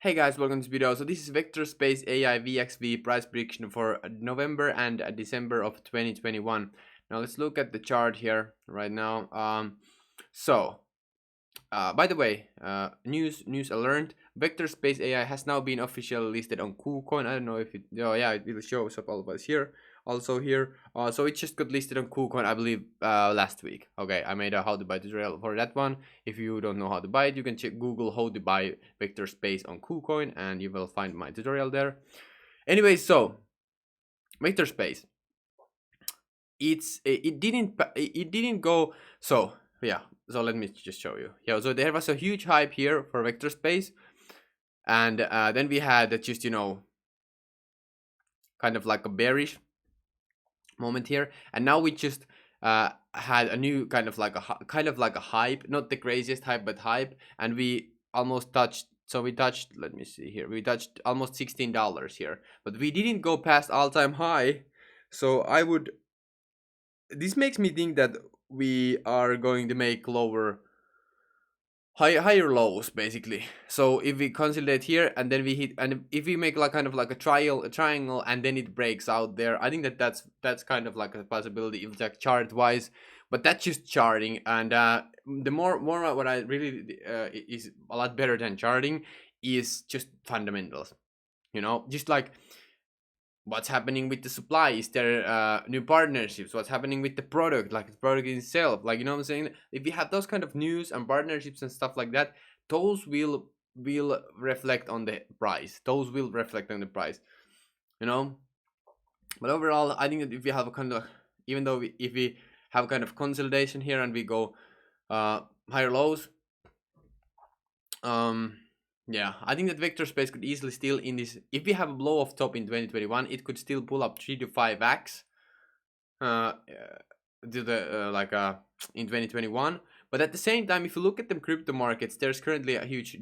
Hey guys, welcome to this video. So this is Vectorspace AI VXV price prediction for November and December of 2021. Now let's look at the chart here right now. By the way, news alert. Vectorspace AI has now been officially listed on KuCoin. I don't know if it. Oh yeah, it will show up all of us here. Also here. So it just got listed on KuCoin, I believe, last week. Okay, I made a how to buy tutorial for that one. If you don't know how to buy it, you can check Google how to buy Vectorspace on KuCoin, and you will find my tutorial there. Anyway, so Vectorspace. It didn't go so yeah. So let me just show you. Yeah, so there was a huge hype here for Vectorspace, and then we had just kind of like a bearish moment here, and now we just had a new kind of like a hype, not the craziest hype, but hype, and we almost touched. So we touched. Let me see here. We touched almost $16 here, but we didn't go past all-time high. So this makes me think that we are going to make higher lows basically. So if we consolidate here and then we hit, and if we make like kind of like a triangle and then it breaks out there, I think that's kind of like a possibility if like chart wise, but that's just charting. And the more what I really is a lot better than charting is just fundamentals, just like what's happening with the supply. Is there new partnerships? What's happening with the product, like the product itself? Like, you know what I'm saying? If you have those kind of news and partnerships and stuff like that, those will reflect on the price. Those will reflect on the price, you know. But overall, I think that if we have a kind of, even though if we have kind of consolidation here and we go higher lows, yeah, I think that Vectorspace could easily still in this. If we have a blow off top in 2021, it could still pull up 3 to 5x to the in 2021. But at the same time, if you look at the crypto markets, there's currently a huge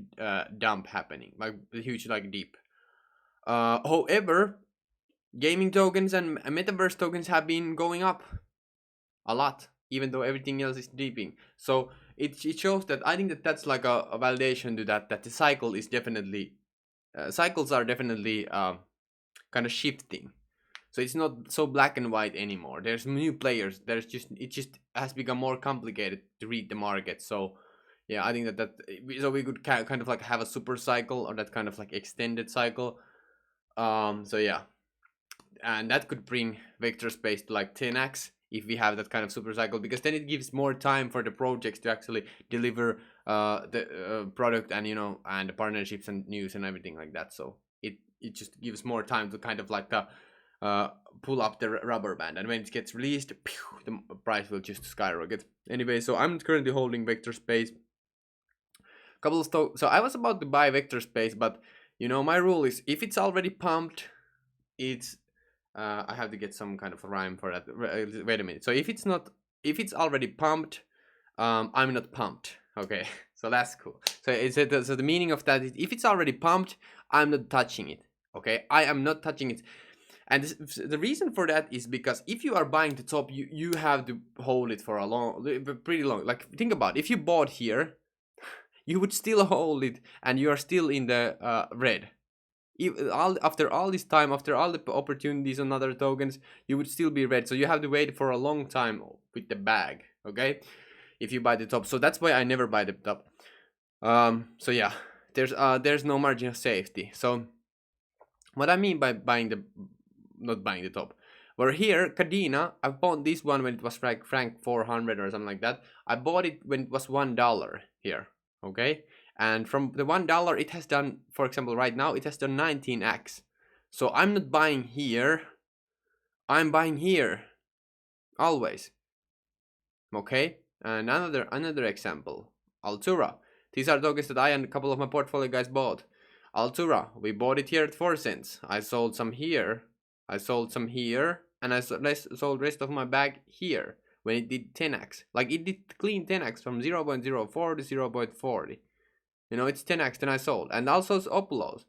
dump happening, like a huge like dip. However, gaming tokens and metaverse tokens have been going up a lot, even though everything else is dipping. So it shows that I think that that's like a validation to that the cycle is definitely cycles are definitely kind of shifting. So it's not so black and white anymore. There's new players. It just has become more complicated to read the market. So yeah, I think so we could kind of like have a super cycle or that kind of like extended cycle. So yeah, and that could bring Vectorspace to like 10x if we have that kind of super cycle, because then it gives more time for the projects to actually deliver the product, and and the partnerships and news and everything like that. So it just gives more time to kind of like pull up the rubber band, and when it gets released, the price will just skyrocket. Anyway, so I'm currently holding Vectorspace. Couple of so I was about to buy Vectorspace, but my rule is if it's already pumped, it's I have to get some kind of a rhyme for that. Wait a minute. So if it's already pumped, I'm not pumped. Okay, so that's cool. So so the meaning of that is if it's already pumped, I'm not touching it. Okay, I am not touching it. And the reason for that is because if you are buying the top, you have to hold it for pretty long. Like think about it. If you bought here, you would still hold it, and you are still in the red. After all this time, after all the opportunities on other tokens, you would still be red. So you have to wait for a long time with the bag. Okay, if you buy the top. So that's why I never buy the top. So yeah, there's no margin of safety. So what I mean by not buying the top. Where here, Cadena, I bought this one when it was franc 400 or something like that. I bought it when it was $1 here. Okay, and from the $1 it has done, for example, right now it has done 19x. So I'm not buying here, I'm buying here always. Okay, and another example, Altura. These are tokens that I and a couple of my portfolio guys bought. Altura, we bought it here at 4 cents. I sold some here, I sold some here, and I sold rest of my bag here when it did 10x. Like it did clean 10x from 0.04 to 0.40. It's 10x, then I sold. And also Oplos.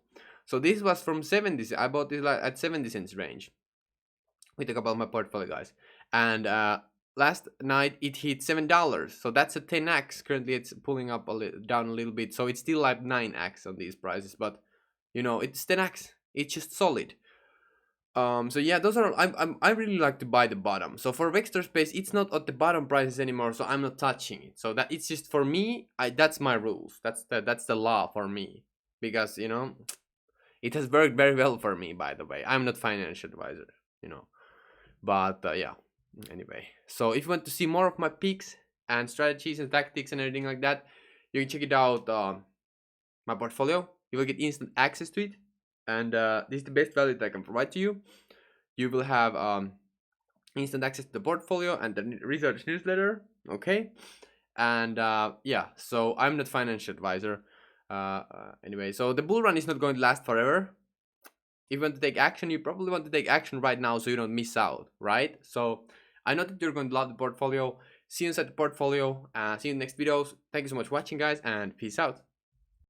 So this was from 70. I bought this like at 70 cents range with a couple of my portfolio guys. And last night it hit $7. So that's a 10x. Currently it's pulling up down a little bit. So it's still like 9x on these prices. But You know, it's 10x. It's just solid. So yeah, those are I really like to buy the bottom. So for Vectorspace, it's not at the bottom prices anymore, so I'm not touching it. So that it's just for me, that's my rules. That's the law for me. Because, you know, it has worked very well for me, by the way. I'm not financial advisor, you know. But yeah, anyway. So if you want to see more of my picks and strategies and tactics and everything like that, you can check it out, my portfolio. You will get instant access to it, and this is the best value that I can provide to you. You will have instant access to the portfolio and the research newsletter. Okay, and yeah. So I'm not financial advisor. Anyway, so the bull run is not going to last forever. If you want to take action, you probably want to take action right now so you don't miss out, right? So I know that you're going to love the portfolio. See you inside the portfolio. See you in the next videos. Thank you so much for watching, guys, and peace out.